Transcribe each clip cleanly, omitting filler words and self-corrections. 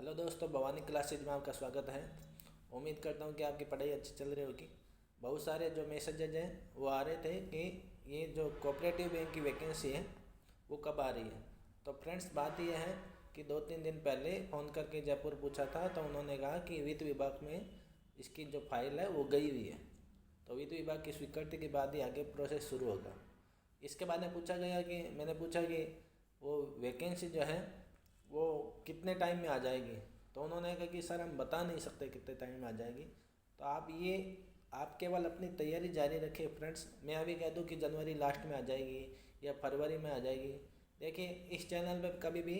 Hello दोस्तों, Bhavani classes में आपका स्वागत है। उम्मीद करता हूँ कि आपकी पढ़ाई अच्छी चल रही होगी। बहुत सारे जो मैसेजेज हैं वो आ रहे थे कि ये जो कोऑपरेटिव बैंक की वैकेंसी है वो कब आ रही है। तो फ्रेंड्स, बात यह है कि 2-3 दिन पहले फ़ोन करके जयपुर पूछा था तो उन्होंने कहा कि वित्त विभाग में इसकी जो फाइल है वो गई हुई है। तो वित्त विभाग की स्वीकृति के बाद ही आगे प्रोसेस शुरू होगा। इसके बाद में मैंने पूछा कि वो वैकेंसी जो है वो कितने टाइम में आ जाएगी। तो उन्होंने कहा कि सर हम बता नहीं सकते कितने टाइम में आ जाएगी। तो आप केवल अपनी तैयारी जारी रखें फ्रेंड्स। मैं अभी कह दूं कि जनवरी लास्ट में आ जाएगी या फरवरी में आ जाएगी। देखिए, इस चैनल पे कभी भी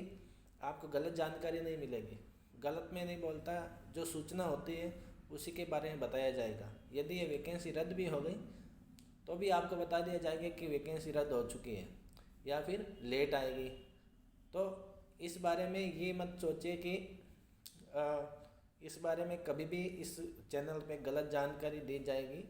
आपको गलत जानकारी नहीं मिलेगी। गलत में नहीं बोलता, जो सूचना होती है उसी के बारे में बताया जाएगा। यदि ये वैकेंसी रद्द भी हो गई तो भी आपको बता दिया जाएगा कि वैकेंसी रद्द हो चुकी है या फिर लेट आएगी। तो इस बारे में ये मत सोचिए कि इस बारे में कभी भी इस चैनल पे गलत जानकारी दी जाएगी।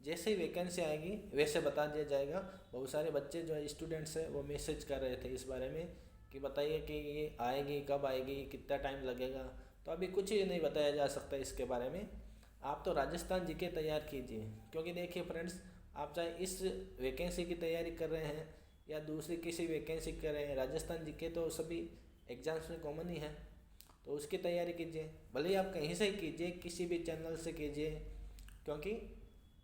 जैसे ही वैकेंसी आएगी वैसे बता दिया जाएगा। बहुत सारे बच्चे जो स्टूडेंट्स हैं वो मैसेज कर रहे थे इस बारे में कि बताइए कि ये आएगी, कब आएगी, कितना टाइम लगेगा। तो अभी कुछ ही नहीं बताया जा सकता इसके बारे में। आप तो राजस्थान जीके तैयार कीजिए, क्योंकि देखिए फ्रेंड्स, आप चाहे इस वैकेंसी की तैयारी कर रहे हैं या दूसरी किसी वैकेंसी कर रहे हैं, राजस्थान जीके तो सभी एग्ज़ाम्स में कॉमन ही है। तो उसकी तैयारी कीजिए, भले ही आप कहीं से ही कीजिए, किसी भी चैनल से कीजिए, क्योंकि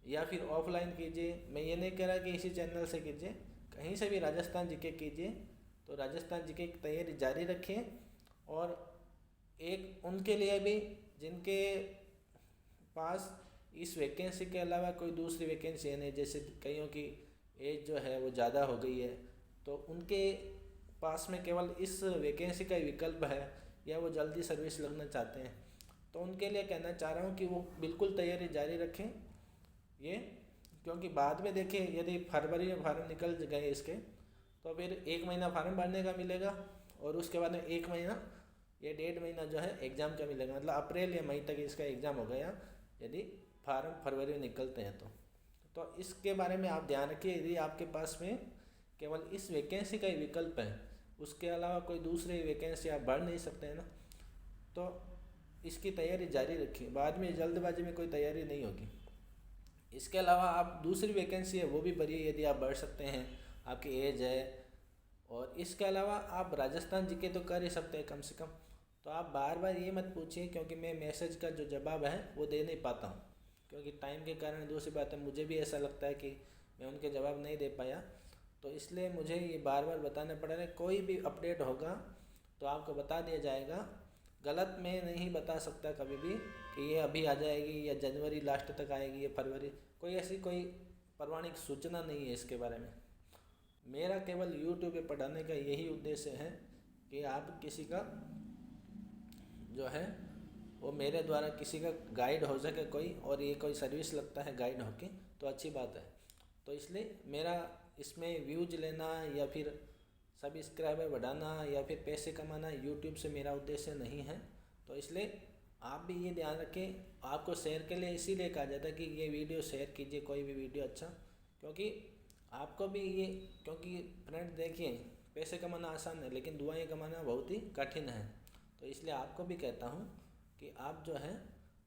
या फिर ऑफलाइन कीजिए। मैं ये नहीं कह रहा कि इसी चैनल से कीजिए, कहीं से भी राजस्थान जीके कीजिए। तो राजस्थान जीके की तैयारी जारी रखें। और एक उनके लिए भी जिनके पास इस वैकेंसी के अलावा कोई दूसरी वैकेंसी है नहीं, जैसे कईयों की एज जो है वो ज़्यादा हो गई है, तो उनके पास में केवल इस वैकेंसी का ही विकल्प है या वो जल्दी सर्विस लगना चाहते हैं, तो उनके लिए कहना चाह रहा हूँ कि वो बिल्कुल तैयारी जारी रखें। ये क्योंकि बाद में देखिए, यदि फरवरी में फार्म निकल गए इसके तो फिर 1 महीना फार्म भरने का मिलेगा और उसके बाद में 1 महीना या 1.5 महीना जो है एग्ज़ाम का मिलेगा। मतलब अप्रैल या मई तक इसका एग्ज़ाम हो गया यदि फार्म फरवरी में निकलते हैं तो इसके बारे में आप ध्यान रखिए। यदि आपके पास में केवल इस वैकेंसी का ही विकल्प है, उसके अलावा कोई दूसरी वैकेंसी आप भर नहीं सकते हैं ना, तो इसकी तैयारी जारी रखिए। बाद में जल्दबाजी में कोई तैयारी नहीं होगी। इसके अलावा आप दूसरी वैकेंसी है वो भी भरिए यदि आप भर सकते हैं, आपकी एज है। और इसके अलावा आप राजस्थान जीके तो कर ही सकते हैं कम से कम। तो आप बार बार ये मत पूछिए, क्योंकि मैं मैसेज का जो जवाब है वो दे नहीं पाता हूँ, क्योंकि टाइम के कारण। दूसरी बात है, मुझे भी ऐसा लगता है कि मैं उनके जवाब नहीं दे पाया, तो इसलिए मुझे ये बार बार बताना पड़ रहा है। कोई भी अपडेट होगा तो आपको बता दिया जाएगा। गलत मैं नहीं बता सकता कभी भी कि ये अभी आ जाएगी या जनवरी लास्ट तक आएगी या फरवरी। कोई प्रमाणिक सूचना नहीं है इसके बारे में। मेरा केवल यूट्यूब पे पढ़ाने का यही उद्देश्य है कि आप किसी का जो है वो मेरे द्वारा किसी का गाइड हो सके कोई, और ये कोई सर्विस लगता है गाइड होके तो अच्छी बात है। तो इसलिए मेरा इसमें व्यूज लेना या फिर सब्सक्राइबर बढ़ाना या फिर पैसे कमाना यूट्यूब से मेरा उद्देश्य नहीं है। तो इसलिए आप भी ये ध्यान रखें। आपको शेयर के लिए इसीलिए कहा जाता है कि ये वीडियो शेयर कीजिए, कोई भी वीडियो अच्छा, क्योंकि आपको भी ये, क्योंकि फ्रेंड्स देखिए, पैसे कमाना आसान है लेकिन दुआएं कमाना बहुत ही कठिन है। तो इसलिए आपको भी कहता हूँ कि आप जो है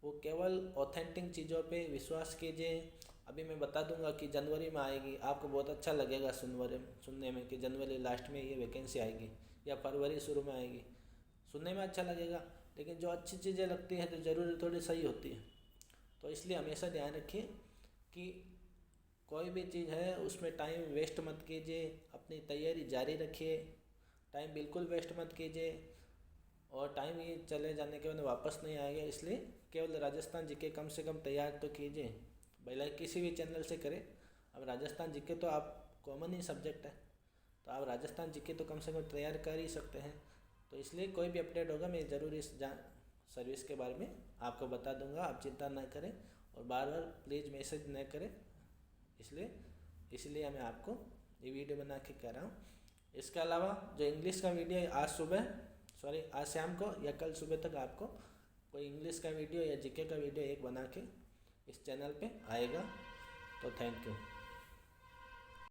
वो केवल ऑथेंटिक चीज़ों पे विश्वास कीजिए। अभी मैं बता दूंगा कि जनवरी में आएगी, आपको बहुत अच्छा लगेगा सुनने में कि जनवरी लास्ट में ये वैकेंसी आएगी या फरवरी शुरू में आएगी। सुनने में अच्छा लगेगा, लेकिन जो अच्छी चीज़ें लगती हैं तो ज़रूरी थोड़ी सही होती है। तो इसलिए हमेशा ध्यान रखिए कि कोई भी चीज़ है उसमें टाइम वेस्ट मत कीजिए, अपनी तैयारी जारी रखिए। टाइम बिल्कुल वेस्ट मत कीजिए, और टाइम ये चले जाने के बाद वापस नहीं आएगा। इसलिए केवल राजस्थान जीके कम से कम तैयार तो कीजिए, भले किसी भी चैनल से करें। अब राजस्थान जीके तो आप कॉमन ही सब्जेक्ट है, तो आप राजस्थान जीके तो कम से कम तैयार कर ही सकते हैं। तो इसलिए कोई भी अपडेट होगा मैं ज़रूर इस सर्विस के बारे में आपको बता दूंगा। आप चिंता ना करें और बार बार प्लीज़ मैसेज न करें। इसलिए मैं आपको ये वीडियो बना के कह रहा हूँ। इसके अलावा जो इंग्लिश का वीडियो है आज शाम को या कल सुबह तक आपको कोई इंग्लिश का वीडियो या जीके का वीडियो एक बना के इस चैनल पे आएगा। तो थैंक यू।